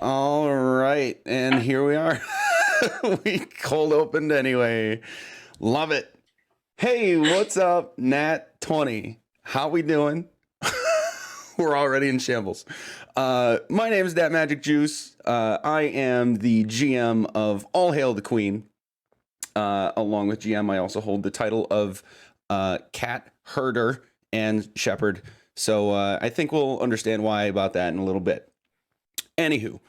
All right, and here we are. We cold opened anyway. Love it. Hey, what's up, Nat 20? How we doing? We're already in shambles. My name is Nat Magic Juice. I am the GM of All Hail the Queen. Along with GM, I also hold the title of cat herder and shepherd. So I think we'll understand why about that in a little bit. Anywho,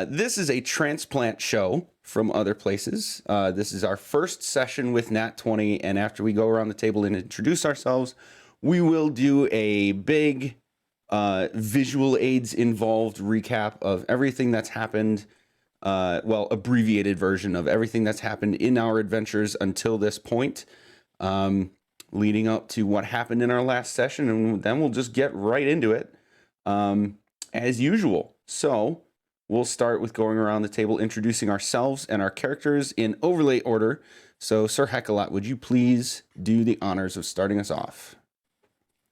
this is a transplant show from other places. This is our first session with Nat 20, and after we go around the table and introduce ourselves, we will do a big visual aids involved recap of everything that's happened. Abbreviated version of everything that's happened in our adventures until this point, leading up to what happened in our last session, and then we'll just get right into it as usual. So we'll start with going around the table, introducing ourselves and our characters in overlay order. So, Sir Heckalot, would you please do the honors of starting us off?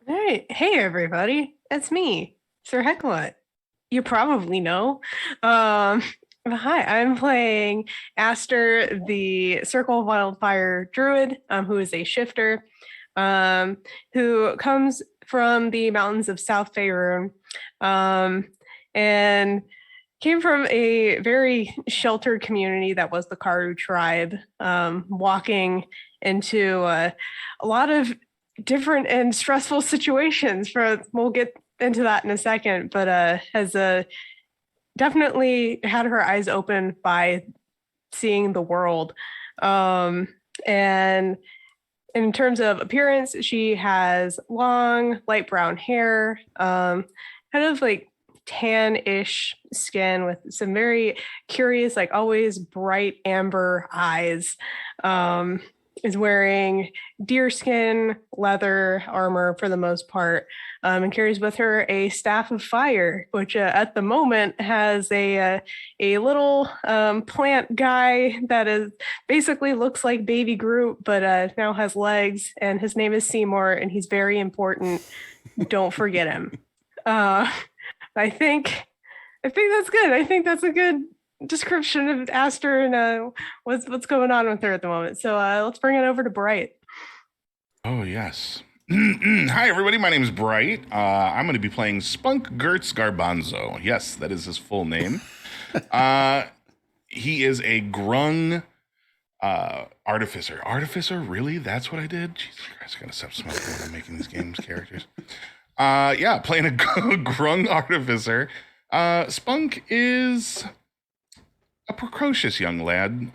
All right. Hey, everybody. It's me, Sir Heckalot. You probably know. Hi, I'm playing Aster, the Circle of Wildfire Druid, who is a shifter, who comes from the mountains of South Faerûn, and came from a very sheltered community that was the Karu tribe, walking into a lot of different and stressful situations. We'll get into that in a second, but has definitely had her eyes open by seeing the world. And in terms of appearance, she has long, light brown hair, kind of like tan-ish skin with some very curious, like always bright amber eyes. Is wearing deerskin leather armor for the most part, and carries with her a staff of fire, which at the moment has a little plant guy that is basically looks like Baby Groot, but now has legs, and his name is Seymour, and he's very important. Don't forget him. I think that's good. I think that's a good description of Aster and what's going on with her at the moment. So let's bring it over to Bright. Oh, yes. Hi, everybody. My name is Bright. I'm going to be playing Spunk Gertz Garbanzo. Yes, that is his full name. He is a grung artificer. Artificer? Really? That's what I did? Jesus Christ, I gotta stop smoking when I'm making these games characters. Playing a grung artificer. Spunk is a precocious young lad.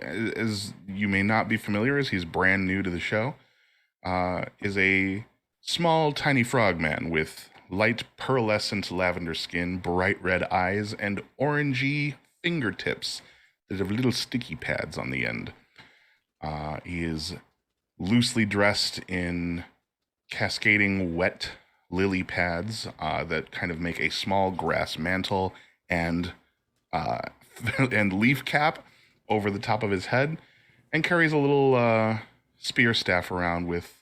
As you may not be familiar, as he's brand new to the show, is a small, tiny frogman with light pearlescent lavender skin, bright red eyes, and orangey fingertips that have little sticky pads on the end. He is loosely dressed in cascading wet lily pads that kind of make a small grass mantle and leaf cap over the top of his head, and carries a little spear staff around with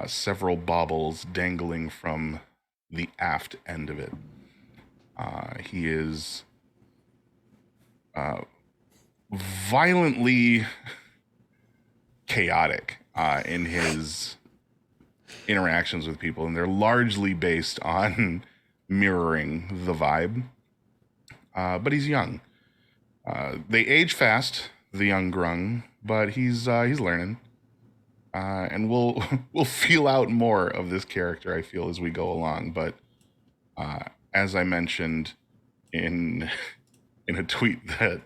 several baubles dangling from the aft end of it. He is violently chaotic in his interactions with people, and they're largely based on mirroring the vibe. But he's young. They age fast, the young grung, but he's learning. And we'll feel out more of this character, I feel, as we go along. But as I mentioned in a tweet that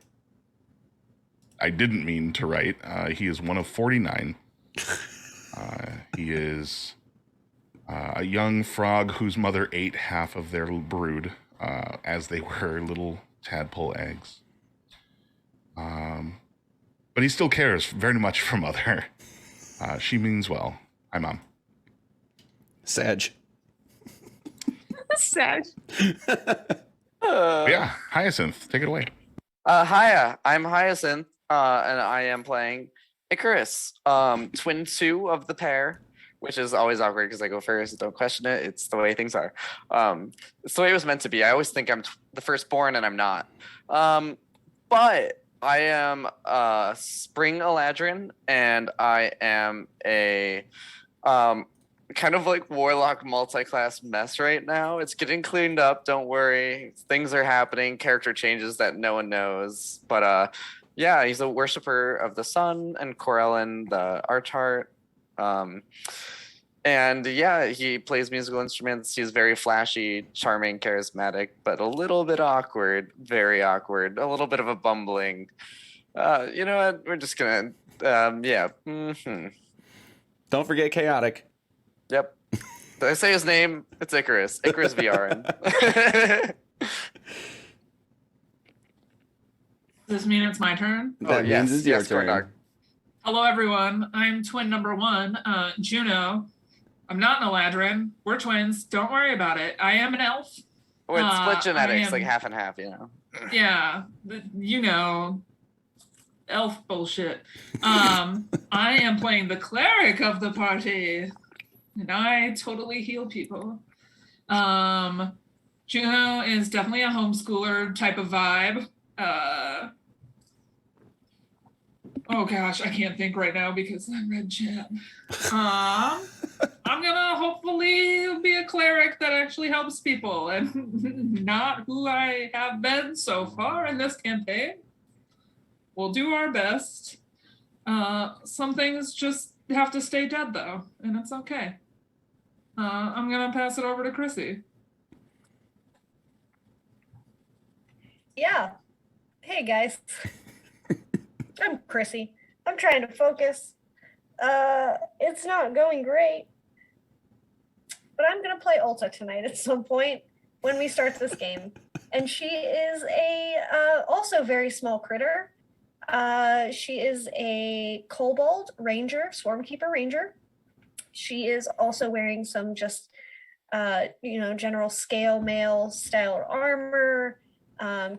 I didn't mean to write, he is one of 49. He is a young frog whose mother ate half of their brood as they were little tadpole eggs. But he still cares very much for Mother. She means well. Hi, Mom. Sag. Sag. Yeah, Hyacinth, take it away. Hiya, I'm Hyacinth, and I am playing Icarus, twin two of the pair. which is always awkward because I go first. Don't question it. It's the way things are. It's the way it was meant to be. I always think I'm the firstborn, and I'm not. But I am Spring Eladrin, and I am a kind of like warlock multi-class mess right now. It's getting cleaned up. Don't worry. Things are happening. Character changes that no one knows. But yeah, he's a worshiper of the sun and Corellin, the Archart. And yeah, he plays musical instruments. He's very flashy, charming, charismatic, but a little bit awkward, very awkward, a little bit of a bumbling. You know what? We're just gonna, yeah. Don't forget chaotic. Yep. Did I say his name? It's Icarus. Icarus VRN. Does this mean it's my turn? That means it's your turn. Corndog. Hello, everyone. I'm twin number one, Juno. I'm not an Eladrin. We're twins. Don't worry about it. I am an elf. Oh, it's split genetics, am- like half and half, you know. Yeah, you know, elf bullshit. I am playing the cleric of the party, and I totally heal people. Juno is definitely a homeschooler type of vibe. Oh gosh, I can't think right now because I'm red chat. I'm gonna hopefully be a cleric that actually helps people and not who I have been so far in this campaign. We'll do our best. Some things just have to stay dead though, and it's okay. I'm gonna pass it over to Chrissy. Yeah. Hey guys. I'm Chrissy. I'm trying to focus. It's not going great. But I'm gonna play Ulta tonight at some point when we start this game. And she is a also very small critter. She is a kobold ranger, swarmkeeper ranger. She is also wearing some just general scale mail style armor.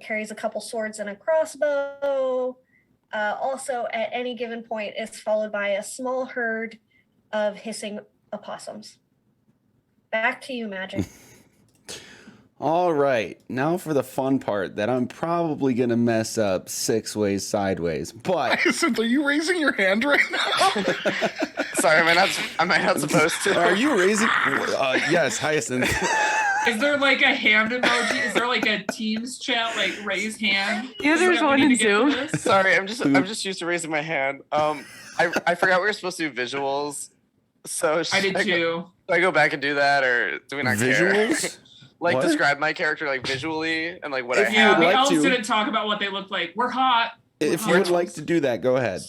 Carries a couple swords and a crossbow. Also, at any given point, is followed by a small herd of hissing opossums. Back to you, Magic. All right, now for the fun part that I'm probably gonna mess up 6 ways sideways, but Hyacinth, are you raising your hand right now? Sorry, am I not supposed to? are you raising? Yes, Hyacinth. Is there like a hand emoji? Is there like a Teams chat, like raise hand? Yeah, Is there's that we one need in to get to Zoom. this? Sorry, I'm just used to raising my hand. I forgot we were supposed to do visuals. So I did too. Do I go back and do that, or do we not care? Visuals? Like What? describe my character like visually and like what If I you Yeah, have. would the like elves to. didn't talk about what they looked like. We're hot. If you would like to do that, go ahead.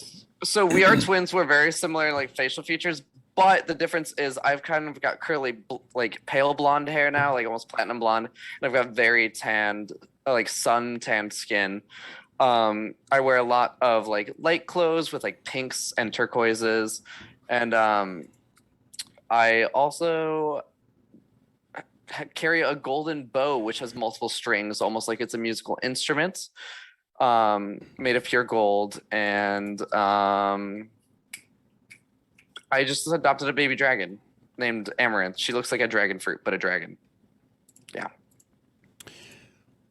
So we are twins. We're very similar in like facial features, but the difference is I've kind of got curly, like pale blonde hair now, like almost platinum blonde, and I've got very tanned, like sun tanned skin. I wear a lot of like light clothes with like pinks and turquoises, and I also carry a golden bow which has multiple strings, almost like it's a musical instrument, made of pure gold. And I just adopted a baby dragon named Amaranth. She looks like a dragon fruit, but a dragon. Yeah.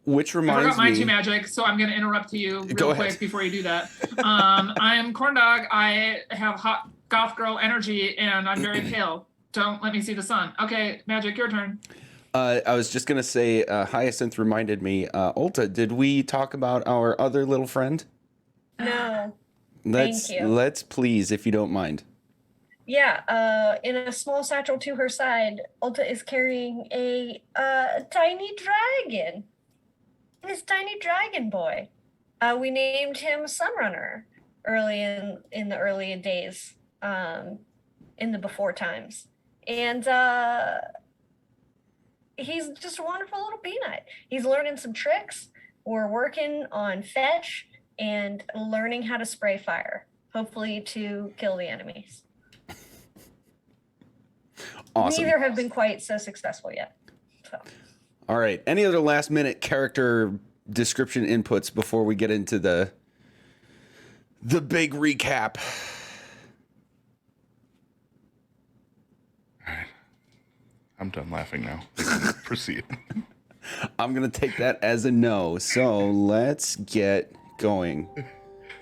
Which I reminds forgot my two me. magic, so I'm going to interrupt you Go real ahead. quick before you do that. I'm Corndog. I have hot goth girl energy, and I'm very pale. Don't let me see the sun. Okay, Magic, your turn. I was just gonna say, Hyacinth reminded me. Ulta, did we talk about our other little friend? No. Let's Thank you. let's please, if you don't mind. Yeah, in a small satchel to her side, Ulta is carrying a tiny dragon. This tiny dragon boy. We named him Sunrunner early in the early days, in the before times. And he's just a wonderful little peanut. He's learning some tricks. We're working on fetch and learning how to spray fire, hopefully to kill the enemies. Awesome. Neither have been quite so successful yet. So. All right. Any other last minute character description inputs before we get into the big recap? I'm done laughing now. Proceed. I'm going to take that as a no. So let's get going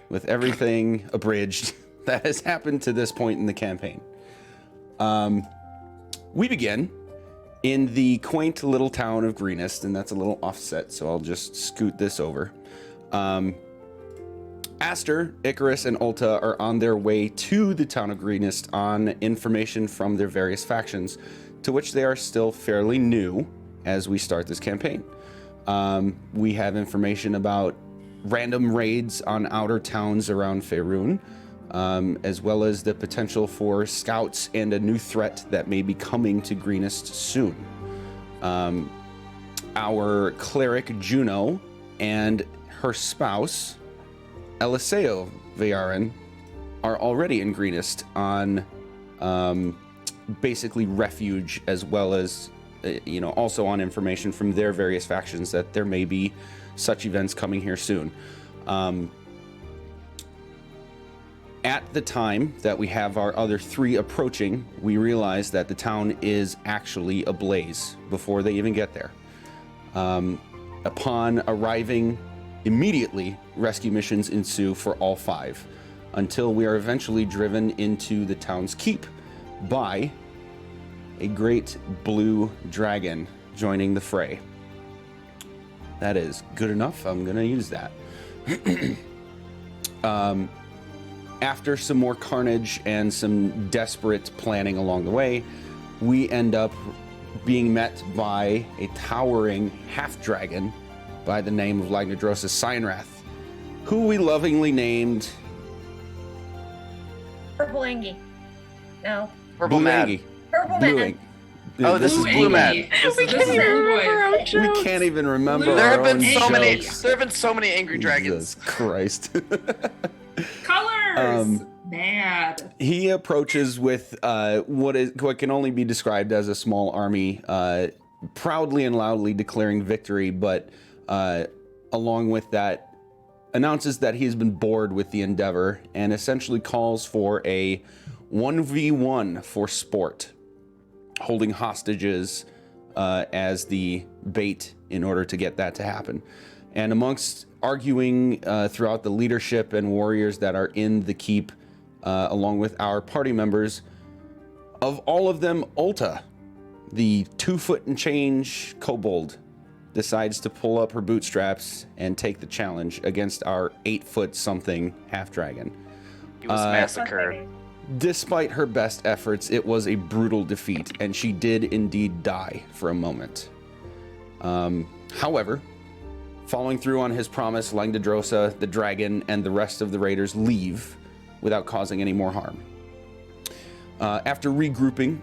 with everything abridged that has happened to this point in the campaign. We begin in the quaint little town of Greenest, and that's a little offset, so I'll just scoot this over. Aster, Icarus, and Ulta are on their way to the town of Greenest on information from their various factions, to which they are still fairly new as we start this campaign. We have information about random raids on outer towns around Faerûn, as well as the potential for scouts and a new threat that may be coming to Greenest soon. Our cleric Juno and her spouse Eliseo Vearin are already in Greenest on basically refuge, as well as also on information from their various factions that there may be such events coming here soon. At the time that we have our other three approaching, we realize that the town is actually ablaze before they even get there. Upon arriving, immediately rescue missions ensue for all five, until we are eventually driven into the town's keep by a great blue dragon joining the fray. That is good enough. I'm going to use that. After some more carnage and some desperate planning along the way, we end up being met by a towering half-dragon by the name of Lagnadrosa Cyanrath, who we lovingly named Purple Angie. No. Purple Blue Mad. Angie. Purple Blue Man. Angie. Oh, this is Blue Mad. Angie. This We is- can't this even is Blue remember Boy. our own We jokes. can't even remember Blue- There our have been own so many. jokes. There have been so many angry dragons. Jesus Christ. Colors. Mad. He approaches with what can only be described as a small army, proudly and loudly declaring victory, but along with that, announces that he's been bored with the endeavor and essentially calls for a 1v1 for sport, holding hostages as the bait in order to get that to happen. And amongst arguing throughout the leadership and warriors that are in the keep, along with our party members, of all of them, Ulta, the 2 foot and change kobold, decides to pull up her bootstraps and take the challenge against our 8 foot something half dragon. He was massacred. Despite her best efforts, it was a brutal defeat, and she did indeed die for a moment. However, following through on his promise, Langdadrosa, the dragon, and the rest of the raiders leave without causing any more harm. After regrouping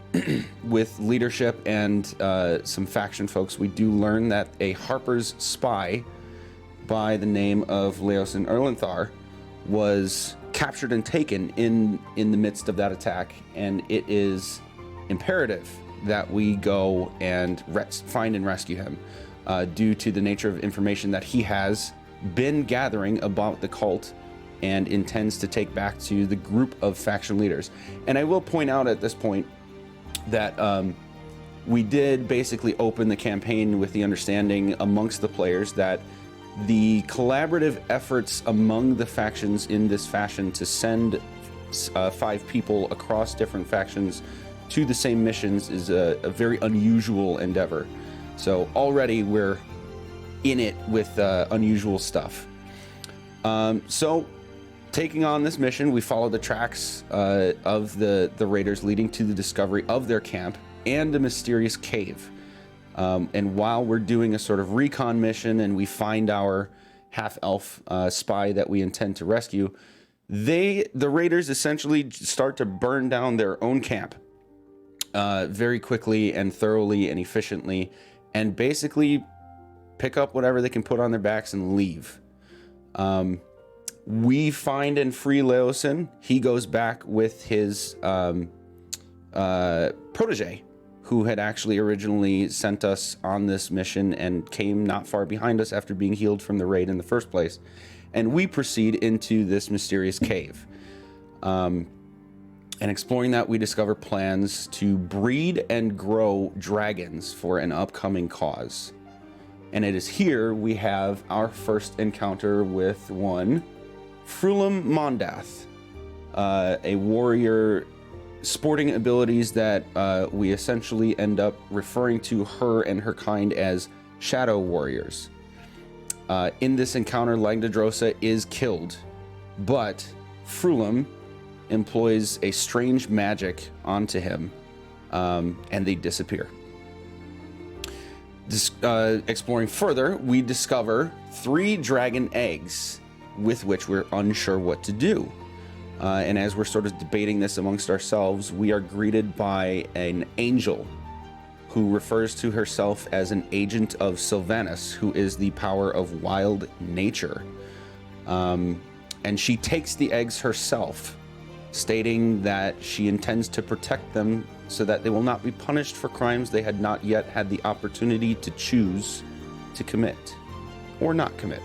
with leadership and some faction folks, we do learn that a Harper's spy by the name of Leosin Erlenthar was captured and taken in the midst of that attack, and it is imperative that we go and find and rescue him due to the nature of information that he has been gathering about the cult and intends to take back to the group of faction leaders. And I will point out at this point that we did basically open the campaign with the understanding amongst the players that the collaborative efforts among the factions in this fashion to send 5 people across different factions to the same missions is a very unusual endeavor. So already we're in it with unusual stuff. So taking on this mission, we follow the tracks of the raiders leading to the discovery of their camp and a mysterious cave. And while we're doing a sort of recon mission and we find our half-elf spy that we intend to rescue, the raiders essentially start to burn down their own camp very quickly and thoroughly and efficiently, and basically pick up whatever they can put on their backs and leave. We find and free Leosin. He goes back with his protege, who had actually originally sent us on this mission and came not far behind us after being healed from the raid in the first place. And we proceed into this mysterious cave. And exploring that, we discover plans to breed and grow dragons for an upcoming cause. And it is here we have our first encounter with one Faerûn Mondath, a warrior sporting abilities that we essentially end up referring to her and her kind as shadow warriors. In this encounter, Langdadrosa is killed, but Faerûn employs a strange magic onto him, and they disappear. Exploring further, we discover 3 dragon eggs with which we're unsure what to do. And as we're sort of debating this amongst ourselves, we are greeted by an angel who refers to herself as an agent of Sylvanus, who is the power of wild nature. And she takes the eggs herself, stating that she intends to protect them so that they will not be punished for crimes they had not yet had the opportunity to choose to commit or not commit.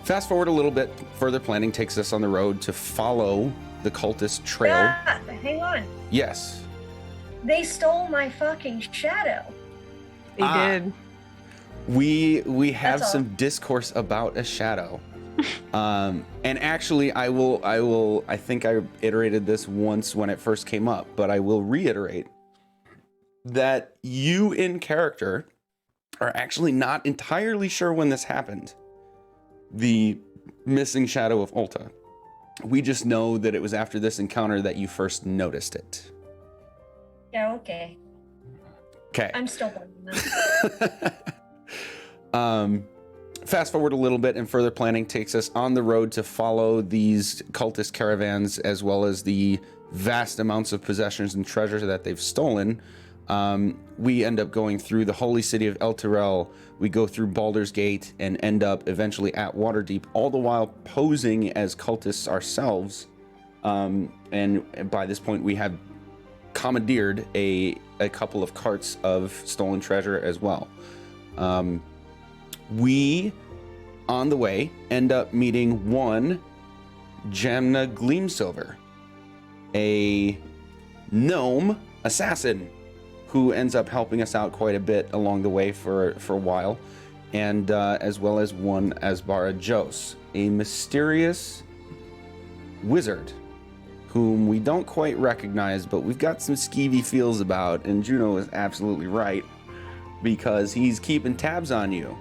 Fast forward a little bit, further planning takes us on the road to follow the cultist trail. Hang on. Yes. They stole my fucking shadow. They did. We have That's all. some discourse about a shadow. And actually I think I iterated this once when it first came up, but I will reiterate that you in character are actually not entirely sure when this happened. The missing shadow of Ulta. We just know that it was after this encounter that you first noticed it. Yeah, okay. Okay. I'm still blaming them. Fast forward a little bit, and further planning takes us on the road to follow these cultist caravans, as well as the vast amounts of possessions and treasure that they've stolen. We end up going through the holy city of El Tyrell. We go through Baldur's Gate and end up eventually at Waterdeep, all the while posing as cultists ourselves. And by this point, we have commandeered a couple of carts of stolen treasure as well. We, on the way, end up meeting one Jamna Gleamsilver, a gnome assassin who ends up helping us out quite a bit along the way for a while, and as well as one Asbara Jos, a mysterious wizard whom we don't quite recognize, but we've got some skeevy feels about, and Juno is absolutely right, because he's keeping tabs on you.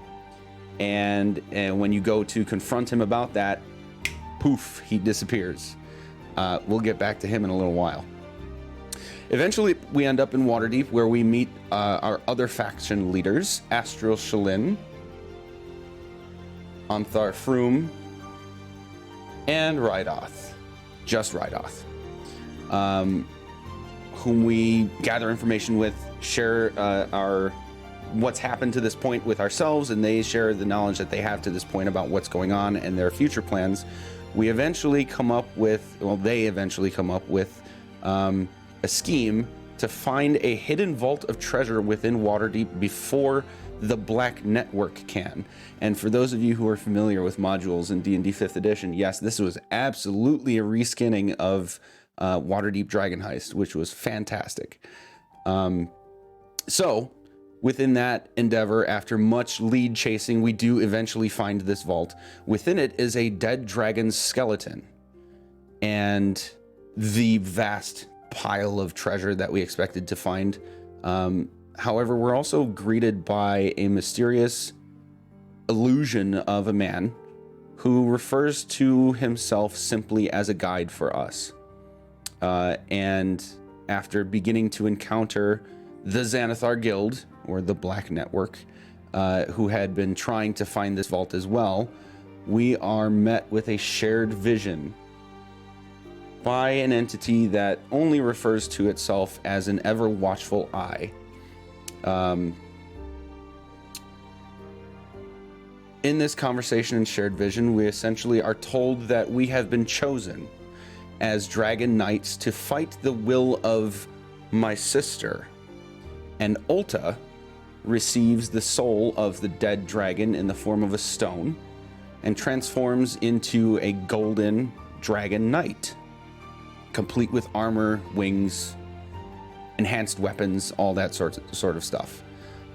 And when you go to confront him about that, poof, he disappears. We'll get back to him in a little while. Eventually, we end up in Waterdeep, where we meet our other faction leaders, Astral Shalin, Anthar Faerûn, and Rydoth. Just Rydoth. Whom we gather information with, share our what's happened to this point with ourselves, and they share the knowledge that they have to this point about what's going on and their future plans. They eventually come up with a scheme to find a hidden vault of treasure within Waterdeep before the Black Network can. And for those of you who are familiar with modules in D&D 5th edition, yes, this was absolutely a reskinning of Waterdeep Dragon Heist, which was fantastic. So within that endeavor, after much lead chasing, we do eventually find this vault. Within it is a dead dragon's skeleton and the vast pile of treasure that we expected to find. However, we're also greeted by a mysterious illusion of a man who refers to himself simply as a guide for us. And after beginning to encounter the Xanathar Guild, or the Black Network, who had been trying to find this vault as well, we are met with a shared vision by an entity that only refers to itself as an ever watchful eye. In this conversation and shared vision, we essentially are told that we have been chosen as Dragon Knights to fight the will of my sister, and Ulta receives the soul of the dead dragon in the form of a stone and transforms into a golden dragon knight. complete with armor, wings, enhanced weapons, all that sort of stuff.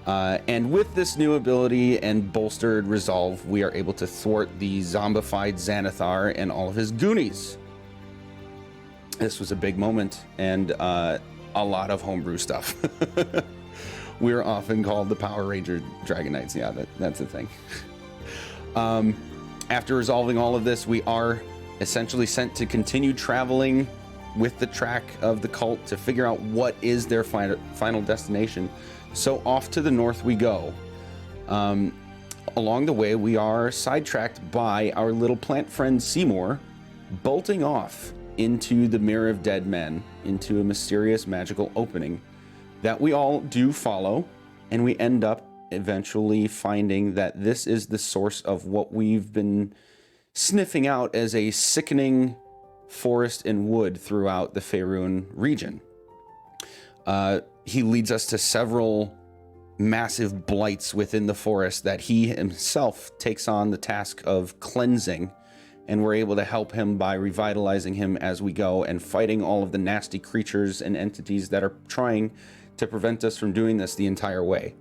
And with this new ability and bolstered resolve, we are able to thwart the zombified Xanathar and all of his goonies. This was a big moment and a lot of homebrew stuff. We're often called the Power Ranger Dragon Knights. Yeah, that's the thing. After resolving all of this, we are essentially sent to continue traveling with the track of the cult to figure out what is their final destination. So off to the north we go. Along the way, we are sidetracked by our little plant friend Seymour, bolting off into the Mirror of Dead Men, into a mysterious magical opening that we all do follow, and we end up eventually finding that this is the source of what we've been sniffing out as a sickening forest and wood throughout the Faerûn region. He leads us to several massive blights within the forest that he himself takes on the task of cleansing, and we're able to help him by revitalizing him as we go and fighting all of the nasty creatures and entities that are trying to prevent us from doing this the entire way.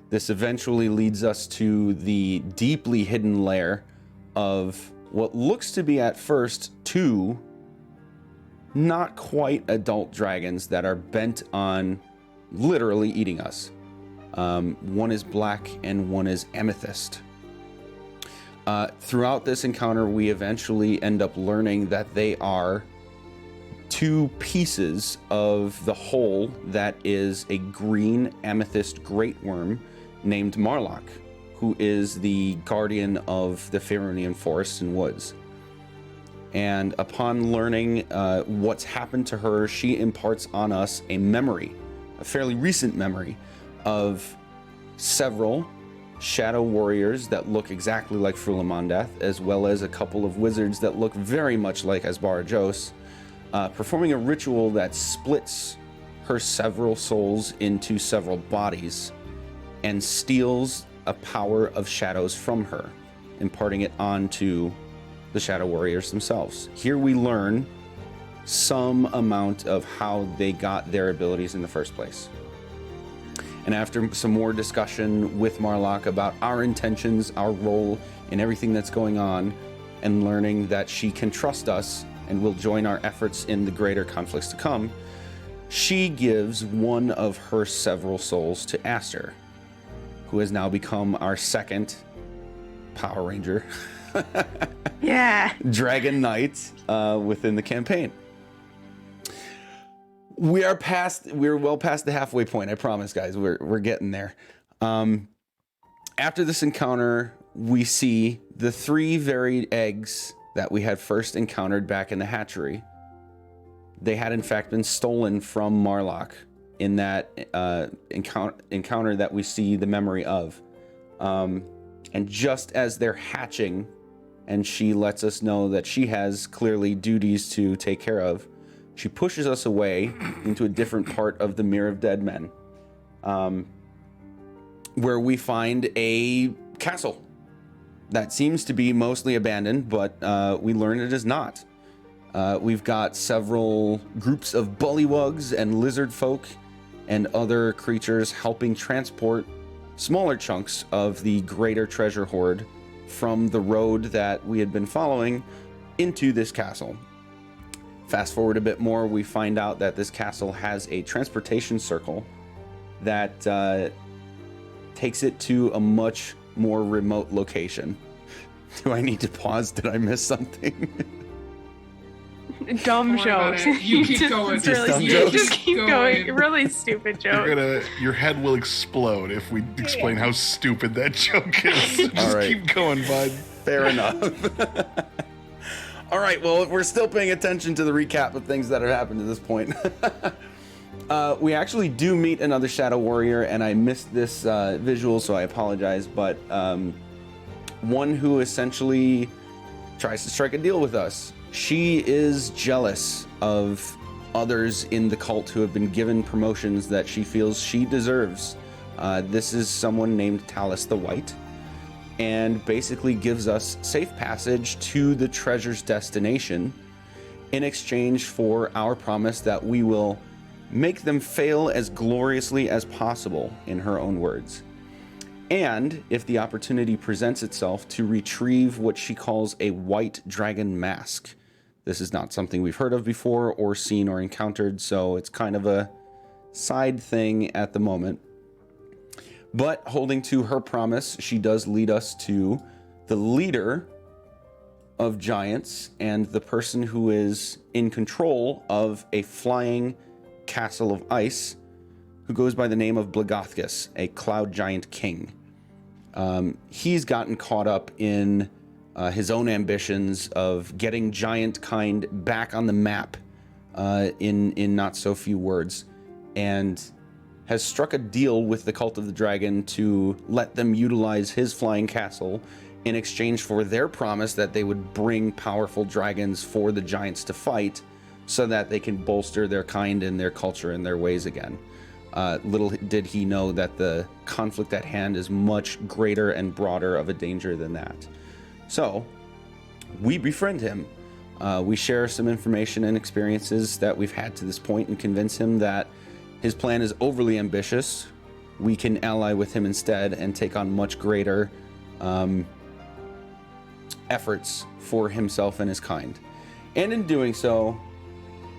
This eventually leads us to the deeply hidden lair of what looks to be at first two not quite adult dragons that are bent on literally eating us. One is black and one is amethyst. Throughout this encounter, we eventually end up learning that they are two pieces of the whole that is a green amethyst great worm named Marlock, who is the guardian of the Faerûnian forests and woods. And upon learning what's happened to her, she imparts on us a memory, a fairly recent memory, of several shadow warriors that look exactly like Frulamondeth, as well as a couple of wizards that look very much like Asbarajos, performing a ritual that splits her several souls into several bodies and steals a power of shadows from her, imparting it onto the shadow warriors themselves. Here we learn some amount of how they got their abilities in the first place. And after some more discussion with Marlock about our intentions, our role in everything that's going on, and learning that she can trust us and will join our efforts in the greater conflicts to come, she gives one of her several souls to Aster, who has now become our second Power Ranger Yeah. Dragon Knight within the campaign. We're well past the halfway point. I promise, guys. We're getting there. After this encounter, we see the three varied eggs that we had first encountered back in the hatchery. They had in fact been stolen from Marlock in that encounter that we see the memory of. And just as they're hatching, and she lets us know that she has clearly duties to take care of, she pushes us away into a different part of the Mirror of Dead Men, where we find a castle that seems to be mostly abandoned, but we learn it is not. We've got several groups of bullywugs and lizard folk and other creatures helping transport smaller chunks of the greater treasure hoard from the road that we had been following into this castle. Fast forward a bit more, we find out that this castle has a transportation circle that takes it to a much more remote location. Do I need to pause? Did I miss something? Dumb Don't worry about jokes. it. You keep going. It's really Dumb stupid. jokes. Just keep going. Really stupid joke. Your head will explode if we explain how stupid that joke is. Just All right. keep going, bud. Fair enough. All right, well, we're still paying attention to the recap of things that have happened to this point. We actually do meet another Shadow Warrior, and I missed this visual, so I apologize, but one who essentially tries to strike a deal with us. She is jealous of others in the cult who have been given promotions that she feels she deserves. This is someone named Talus the White, and basically gives us safe passage to the treasure's destination in exchange for our promise that we will make them fail as gloriously as possible, in her own words. And if the opportunity presents itself, to retrieve what she calls a white dragon mask. This is not something we've heard of before or seen or encountered, so it's kind of a side thing at the moment. But holding to her promise, she does lead us to the leader of giants and the person who is in control of a flying castle of ice, who goes by the name of Blagothgus, a cloud giant king. He's gotten caught up in his own ambitions of getting giant kind back on the map, in not so few words, and has struck a deal with the Cult of the Dragon to let them utilize his flying castle in exchange for their promise that they would bring powerful dragons for the giants to fight, so that they can bolster their kind and their culture and their ways again. Little did he know that the conflict at hand is much greater and broader of a danger than that. So, we befriend him. We share some information and experiences that we've had to this point and convince him that his plan is overly ambitious. We can ally with him instead and take on much greater efforts for himself and his kind. And in doing so,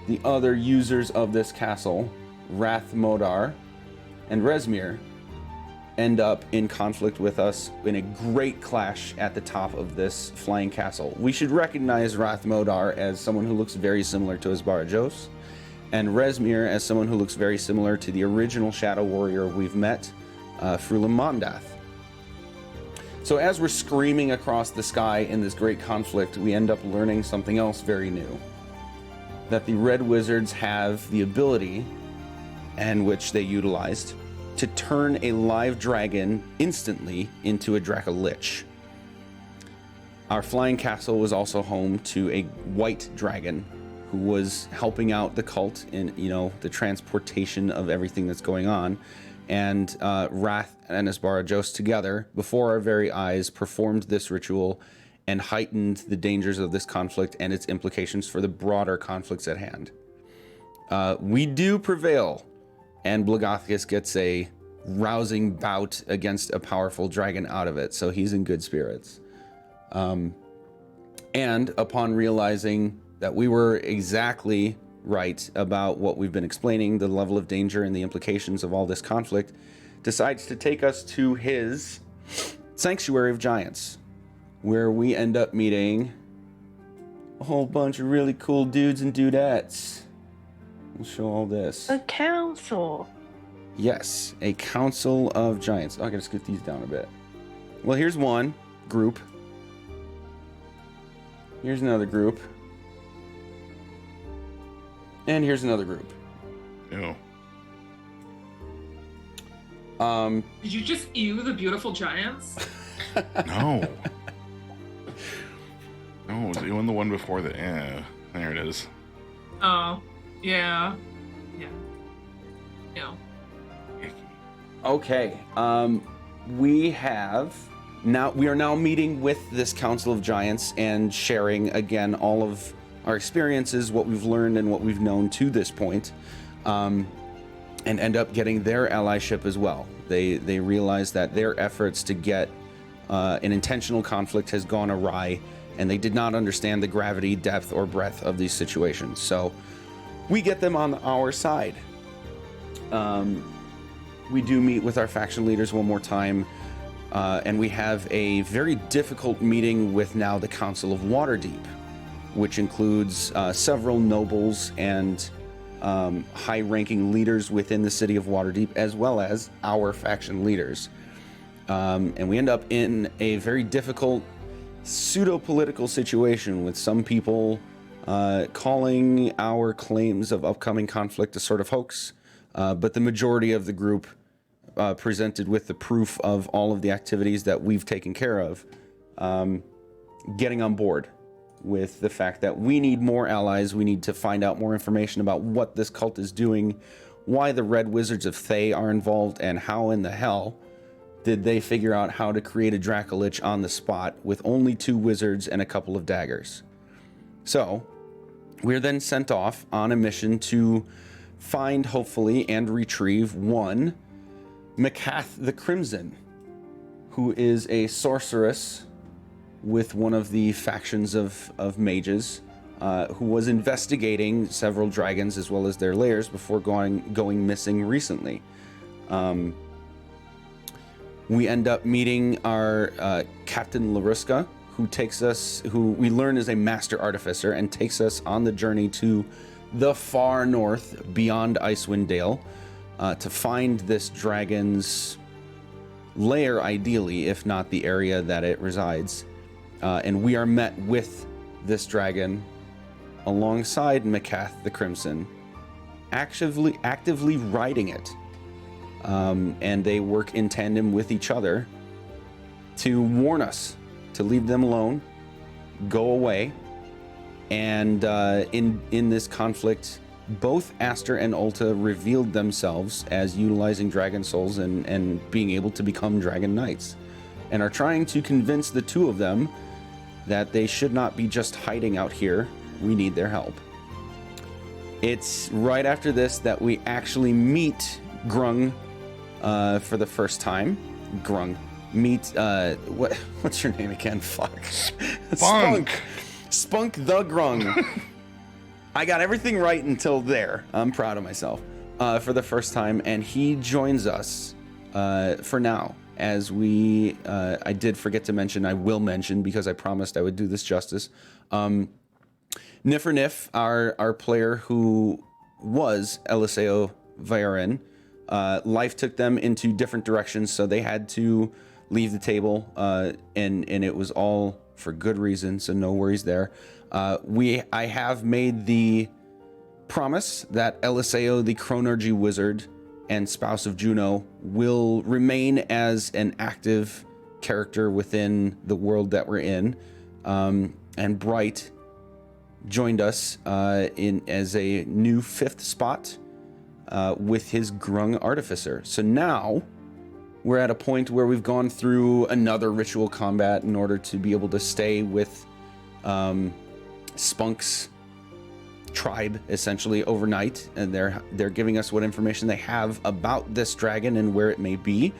the other users of this castle, Rath Modar and Resmir, end up in conflict with us in a great clash at the top of this flying castle. We should recognize Rath Modar as someone who looks very similar to Asbarajos, and Resmir as someone who looks very similar to the original Shadow Warrior we've met, Frulam Mondath. So as we're screaming across the sky in this great conflict, we end up learning something else very new. That the Red Wizards have the ability, and which they utilized, to turn a live dragon instantly into a Dracolich. Our flying castle was also home to a white dragon who was helping out the cult in, the transportation of everything that's going on. And Wrath and Asbarajos together, before our very eyes, performed this ritual and heightened the dangers of this conflict and its implications for the broader conflicts at hand. We do prevail, and Blagothgus gets a rousing bout against a powerful dragon out of it, so he's in good spirits. And upon realizing that we were exactly right about what we've been explaining, the level of danger and the implications of all this conflict, decides to take us to his Sanctuary of Giants, where we end up meeting a whole bunch of really cool dudes and dudettes. We'll show all this. A council. Yes, a council of giants. Oh, I gotta scoot these down a bit. Well, here's one group. Here's another group. And here's another group. Ew. Did you just ew the beautiful giants? No. No, it was even the one before that. Yeah, there it is. Oh, yeah. Yeah. Yeah. Okay. We are now meeting with this Council of Giants and sharing again all of our experiences, what we've learned and what we've known to this point, and end up getting their allyship as well. They realize that their efforts to get an intentional conflict has gone awry, and they did not understand the gravity, depth, or breadth of these situations. So we get them on our side. We do meet with our faction leaders one more time, and we have a very difficult meeting with now the Council of Waterdeep, which includes several nobles and high-ranking leaders within the city of Waterdeep, as well as our faction leaders. And we end up in a very difficult pseudo-political situation with some people calling our claims of upcoming conflict a sort of hoax, but the majority of the group presented with the proof of all of the activities that we've taken care of, getting on board with the fact that we need more allies. We need to find out more information about what this cult is doing, why the Red Wizards of Thay are involved, and how in the hell did they figure out how to create a Dracolich on the spot with only 2 wizards and a couple of daggers. So, we're then sent off on a mission to find, hopefully, and retrieve one Macath the Crimson, who is a sorceress with one of the factions of mages, who was investigating several dragons as well as their lairs before going missing recently. We end up meeting our Captain Laruska, who we learn is a master artificer and takes us on the journey to the far north beyond Icewind Dale to find this dragon's lair, ideally, if not the area that it resides. And we are met with this dragon alongside Macath the Crimson, actively riding it. And they work in tandem with each other to warn us to leave them alone, go away, and in this conflict, both Aster and Ulta revealed themselves as utilizing dragon souls and being able to become dragon knights, and are trying to convince the two of them that they should not be just hiding out here. We need their help. It's right after this that we actually meet Grung for the first time. Grung. Meet, what's your name again? Fuck. Spunk the Grung. I got everything right until there. I'm proud of myself. For the first time, and he joins us for now. As I did forget to mention, I will mention because I promised I would do this justice. Nif, our player who was Eliseo Faerûn, life took them into different directions, so they had to leave the table, and it was all for good reason, so no worries there. I have made the promise that Eliseo, the Chronergy wizard and spouse of Juno, will remain as an active character within the world that we're in. And Bright joined us as a new 5th spot with his Grung Artificer. So now we're at a point where we've gone through another ritual combat in order to be able to stay with Spunk's tribe essentially overnight, and they're giving us what information they have about this dragon and where it may be,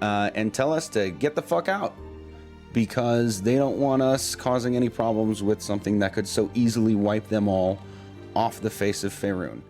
and tell us to get the fuck out because they don't want us causing any problems with something that could so easily wipe them all off the face of Faerûn.